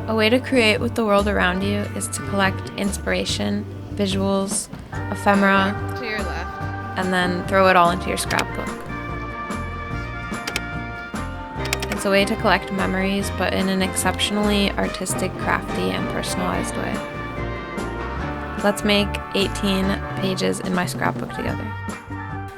A way to create with the world around you is to collect inspiration, visuals, ephemera, To your left. and then throw it all into your scrapbook. It's a way to collect memories, but in an exceptionally artistic, crafty, and personalized way. Let's make 18 pages in my scrapbook together.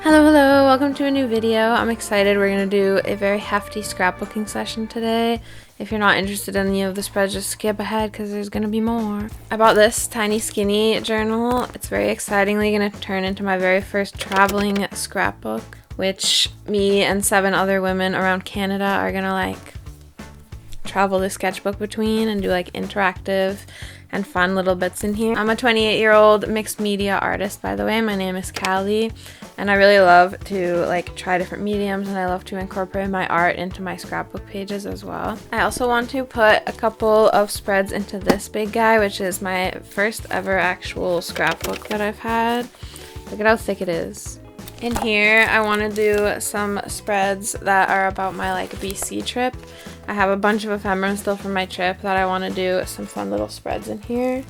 Hello, welcome to a new video. I'm excited. We're going to do a very hefty scrapbooking session today. If you're not interested in any of the spreads, just skip ahead because there's going to be more. I bought this tiny skinny journal. It's very excitingly going to turn into my very first traveling scrapbook, which me and 7 other women around Canada are going to travel the sketchbook between and do interactive and fun little bits in here. I'm a 28-year-old mixed media artist, by the way. My name is Callie, and I really love to try different mediums, and I love to incorporate my art into my scrapbook pages as well. I also want to put a couple of spreads into this big guy, which is my first ever actual scrapbook that I've had. Look at how thick it is. In here, I want to do some spreads that are about my BC trip. I have a bunch of ephemera still from my trip that I want to do some fun little spreads in here.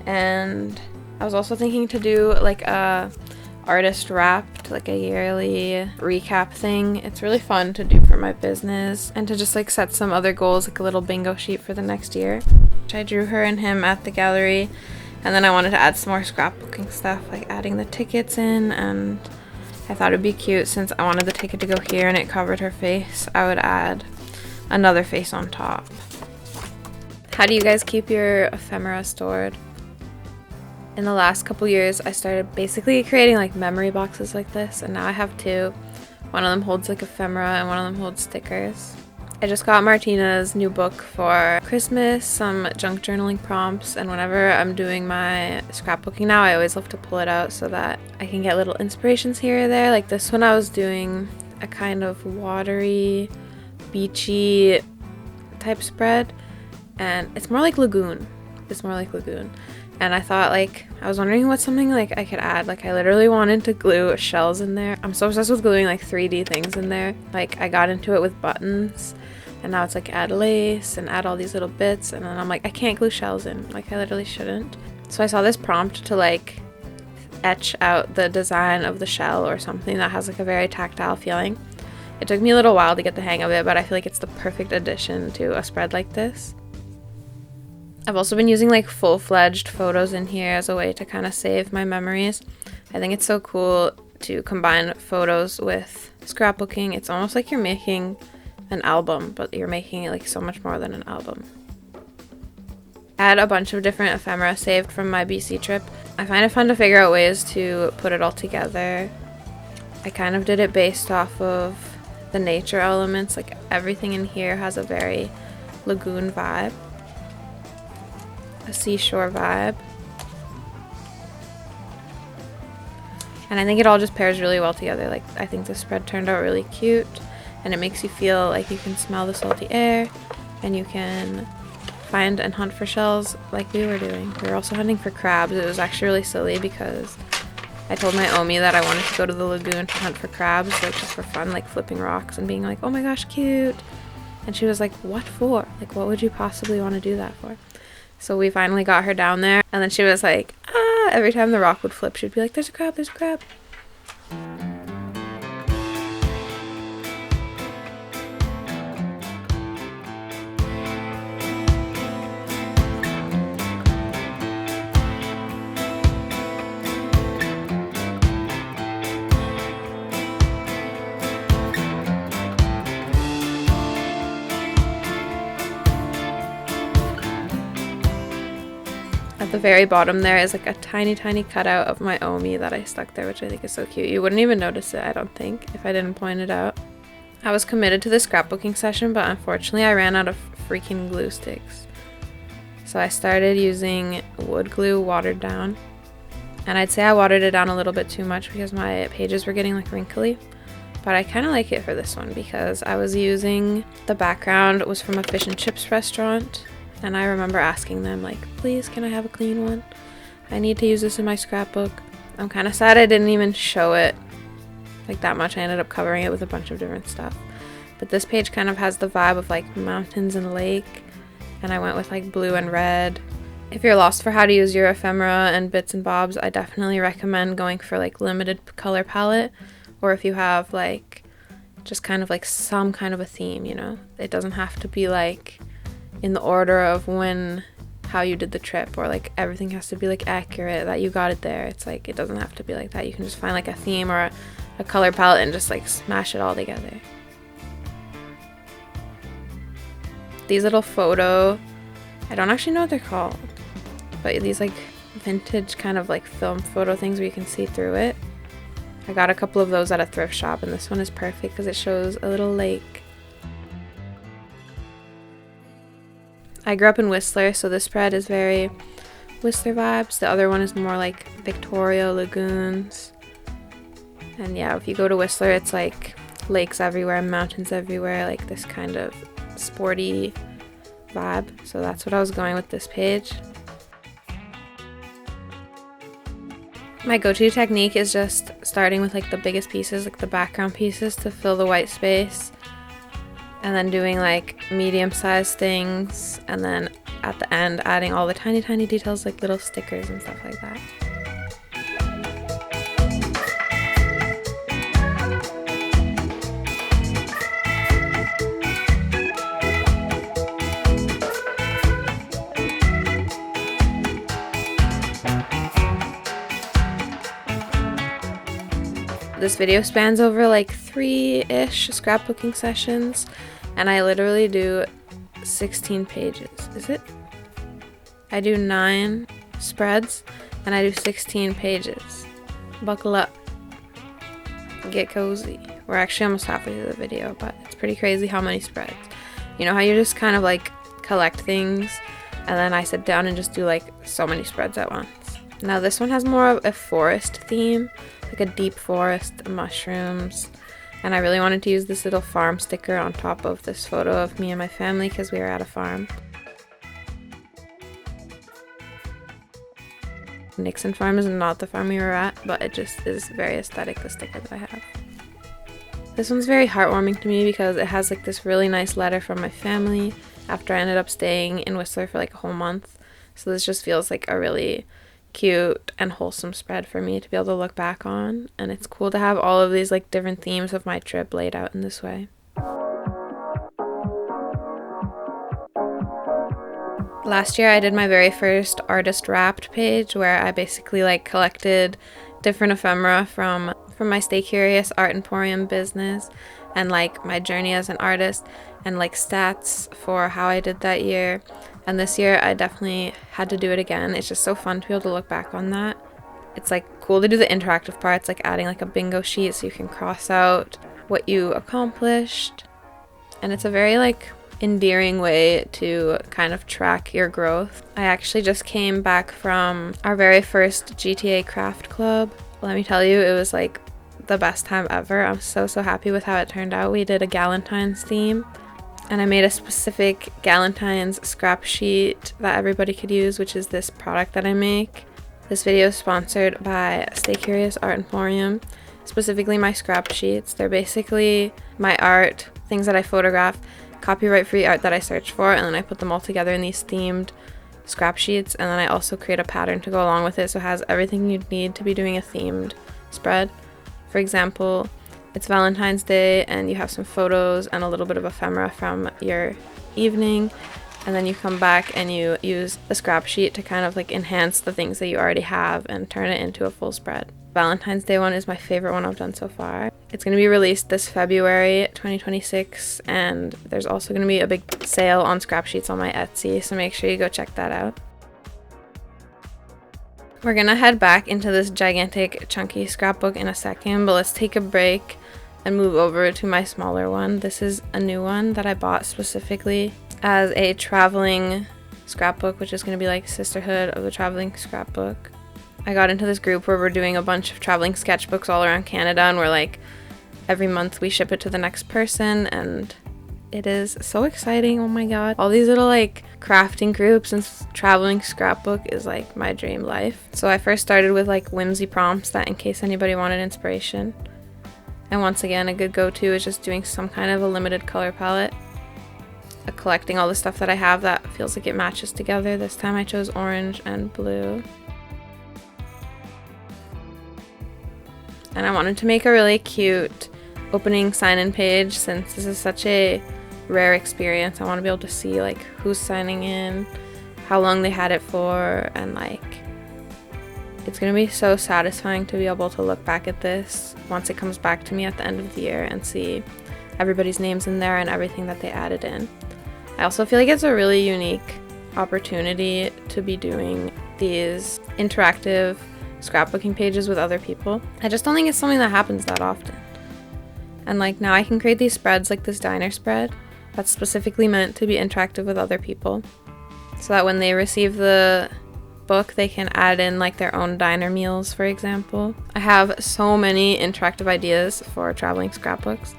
And I was also thinking to do a artist wrapped, a yearly recap thing. It's really fun to do for my business and to just set some other goals, a little bingo sheet for the next year. I drew her and him at the gallery, and then I wanted to add some more scrapbooking stuff, adding the tickets in, and I thought it'd be cute since I wanted the ticket to go here and it covered her face. I would add another face on top. How do you guys keep your ephemera stored? In the last couple years, I started basically creating memory boxes like this, and now I have 2. One of them holds ephemera and one of them holds stickers. I just got Martina's new book for Christmas, some junk journaling prompts, and whenever I'm doing my scrapbooking now, I always love to pull it out so that I can get little inspirations here or there. Like this one, I was doing a kind of watery, beachy type spread, and it's more like lagoon. And I thought I was wondering what's something I could add. I literally wanted to glue shells in there. I'm so obsessed with gluing 3D things in there. I got into it with buttons, and now it's add lace and add all these little bits, and then I'm I can't glue shells in. I literally shouldn't. So I saw this prompt to etch out the design of the shell or something that has a very tactile feeling. It took me a little while to get the hang of it, but I feel it's the perfect addition to a spread like this. I've also been using full-fledged photos in here as a way to kind of save my memories. I think it's so cool to combine photos with scrapbooking. It's almost like you're making an album, but you're making it so much more than an album. I had a bunch of different ephemera saved from my BC trip. I find it fun to figure out ways to put it all together. I kind of did it based off of the nature elements. Everything in here has a very lagoon vibe, a seashore vibe, and I think it all just pairs really well together. I think the spread turned out really cute, and it makes you feel you can smell the salty air, and you can find and hunt for shells like we were doing. We were also hunting for crabs. It was actually really silly because I told my Omi that I wanted to go to the lagoon to hunt for crabs, just for fun, flipping rocks and being oh my gosh, cute. And she was what for? What would you possibly want to do that for? So we finally got her down there, and then she was ah, every time the rock would flip, she'd be there's a crab, there's a crab. At the very bottom there is a tiny cutout of my Omi that I stuck there, which I think is so cute. You wouldn't even notice it, I don't think, if I didn't point it out. I was committed to the scrapbooking session, but unfortunately I ran out of freaking glue sticks. So I started using wood glue watered down. And I'd say I watered it down a little bit too much because my pages were getting wrinkly. But I kind of like it for this one because I was using, the background was from a fish and chips restaurant. And I remember asking them, please, can I have a clean one? I need to use this in my scrapbook. I'm kind of sad I didn't even show it that much. I ended up covering it with a bunch of different stuff. But this page kind of has the vibe of mountains and lake. and I went with like blue and red. If you're lost for how to use your ephemera and bits and bobs, I definitely recommend going for like limited color palette, or if you have like just kind of like some kind of a theme, you know. It doesn't have to be like in the order of how you did the trip, or like everything has to be like accurate that you got it there. It's like, it doesn't have to be like that. You can just find like a theme or a color palette and just like smash it all together. These little I don't actually know what they're called, but these like vintage kind of like film photo things where you can see through it. I got a couple of those at a thrift shop, and this one is perfect because it shows a little lake. I grew up in Whistler, so this spread is very Whistler vibes. The other one is more like Victoria, lagoons. And yeah, if you go to Whistler, it's like lakes everywhere, mountains everywhere, like this kind of sporty vibe. So that's what I was going with this page. My go-to technique is just starting with like the biggest pieces, like the background pieces, to fill the white space, and then doing like medium-sized things, and then at the end adding all the tiny details like little stickers and stuff like that. This video spans over like 3-ish scrapbooking sessions, and I literally do 16 pages. Is it? I do 9 spreads and I do 16 pages. Buckle up. Get cozy. We're actually almost halfway through the video, but it's pretty crazy how many spreads. You know how you just kind of like collect things, and then I sit down and just do like so many spreads at once. Now this one has more of a forest theme, like a deep forest, mushrooms, and I really wanted to use this little farm sticker on top of this photo of me and my family because we were at a farm. Nixon Farm is not the farm we were at, but it just is very aesthetic, the sticker that I have. This one's very heartwarming to me because it has like this really nice letter from my family after I ended up staying in Whistler for like a whole month. So this just feels like a really cute and wholesome spread for me to be able to look back on, and it's cool to have all of these like different themes of my trip laid out in this way. Last year I did my very first artist wrapped page where I basically like collected different ephemera from my Stay Curious Art Emporium business, and like my journey as an artist, and like stats for how I did that year. And this year I definitely had to do it again. It's just so fun to be able to look back on that. It's like cool to do the interactive parts, like adding like a bingo sheet so you can cross out what you accomplished. And it's a very like endearing way to kind of track your growth. I actually just came back from our very first GTA Craft Club. Let me tell you, it was like the best time ever. I'm so happy with how it turned out. We did a Galentine's theme, and I made a specific Galentine's scrap sheet that everybody could use, which is this product that I make. This video is sponsored by Stay Curious Art Emporium, specifically my scrap sheets. They're basically my art, things that I photograph, copyright-free art that I search for, and then I put them all together in these themed scrap sheets, and then I also create a pattern to go along with it, so it has everything you'd need to be doing a themed spread. For example, it's Valentine's Day and you have some photos and a little bit of ephemera from your evening, and then you come back and you use the scrap sheet to kind of like enhance the things that you already have and turn it into a full spread. Valentine's Day one is my favorite one I've done so far. It's going to be released this February 2026, and there's also going to be a big sale on scrap sheets on my Etsy, so make sure you go check that out. We're going to head back into this gigantic chunky scrapbook in a second, but let's take a break and move over to my smaller one. This is a new one that I bought specifically as a traveling scrapbook, which is going to be like sisterhood of the traveling scrapbook. I got into this group where we're doing a bunch of traveling sketchbooks all around Canada, and we're like, every month we ship it to the next person, and it is so exciting. Oh my god. All these little like crafting groups and traveling scrapbook is like my dream life. So I first started with like whimsy prompts that in case anybody wanted inspiration. And once again, a good go-to is just doing some kind of a limited color palette. collecting all the stuff that I have that feels like it matches together. This time I chose orange and blue. And I wanted to make a really cute opening sign-in page since this is such a rare experience. I want to be able to see like who's signing in, how long they had it for, and like it's gonna be so satisfying to be able to look back at this once it comes back to me at the end of the year and see everybody's names in there and everything that they added in. I also feel like it's a really unique opportunity to be doing these interactive scrapbooking pages with other people. I just don't think it's something that happens that often. And like now I can create these spreads like this diner spread that's specifically meant to be interactive with other people, so that when they receive the book they can add in like their own diner meals, for example. I have so many interactive ideas for traveling scrapbooks.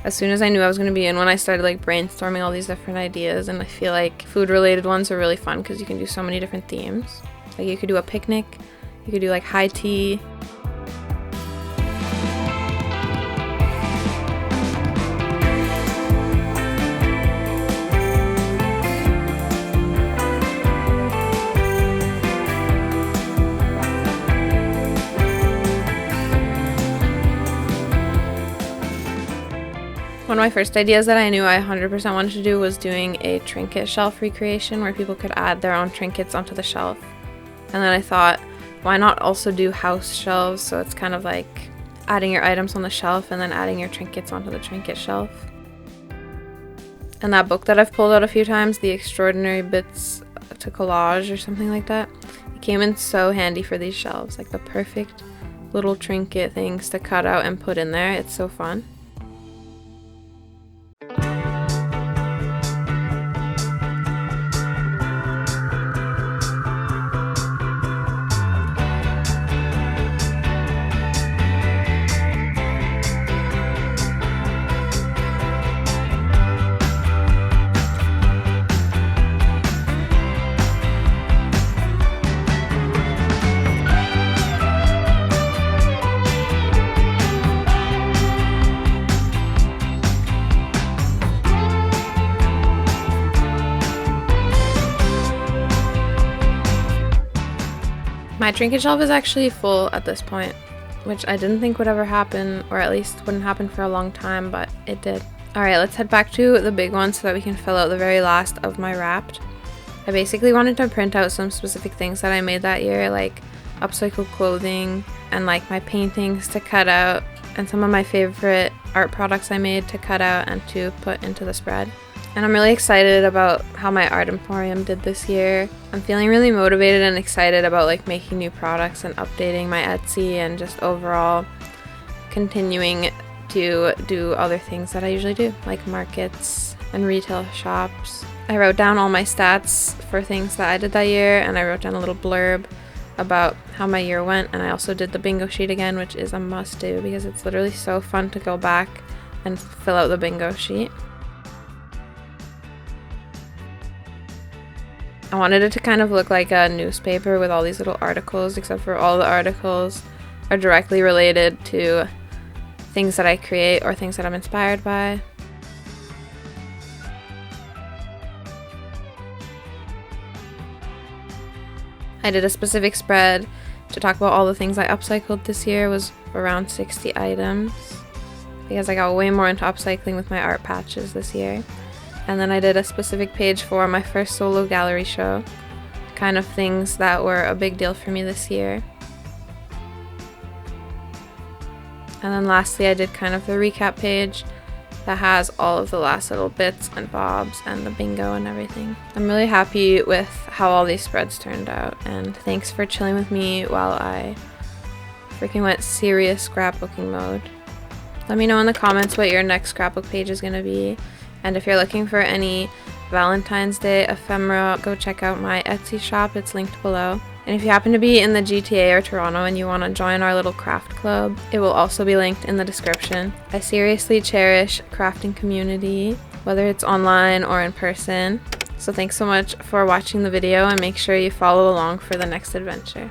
As soon as I knew I was going to be in one, I started like brainstorming all these different ideas, and I feel like food related ones are really fun because you can do so many different themes. Like you could do a picnic, you could do like high tea. One of my first ideas that I knew I 100% wanted to do was doing a trinket shelf recreation where people could add their own trinkets onto the shelf. And then I thought, why not also do house shelves, so it's kind of like adding your items on the shelf and then adding your trinkets onto the trinket shelf. And that book that I've pulled out a few times, The Extraordinary Bits to Collage or something like that, it came in so handy for these shelves, like the perfect little trinket things to cut out and put in there. It's so fun. My trinket shelf is actually full at this point, which I didn't think would ever happen, or at least wouldn't happen for a long time, but it did. Alright, let's head back to the big one so that we can fill out the very last of my wrapped. I basically wanted to print out some specific things that I made that year, like upcycled clothing and like my paintings to cut out, and some of my favorite art products I made to cut out and to put into the spread. And I'm really excited about how my art emporium did this year. I'm feeling really motivated and excited about like making new products and updating my Etsy and just overall continuing to do other things that I usually do, like markets and retail shops. I wrote down all my stats for things that I did that year, and I wrote down a little blurb about how my year went, and I also did the bingo sheet again, which is a must do because it's literally so fun to go back and fill out the bingo sheet. I wanted it to kind of look like a newspaper with all these little articles, except for all the articles are directly related to things that I create or things that I'm inspired by. I did a specific spread to talk about all the things I upcycled this year. It was around 60 items because I got way more into upcycling with my art patches this year. And then I did a specific page for my first solo gallery show, kind of things that were a big deal for me this year. And then lastly, I did kind of the recap page that has all of the last little bits and bobs and the bingo and everything. I'm really happy with how all these spreads turned out, and thanks for chilling with me while I freaking went serious scrapbooking mode. Let me know in the comments what your next scrapbook page is going to be. And if you're looking for any Valentine's Day ephemera, go check out my Etsy shop. It's linked below. And if you happen to be in the GTA or Toronto and you want to join our little craft club, it will also be linked in the description. I seriously cherish crafting community, whether it's online or in person. So thanks so much for watching the video, and make sure you follow along for the next adventure.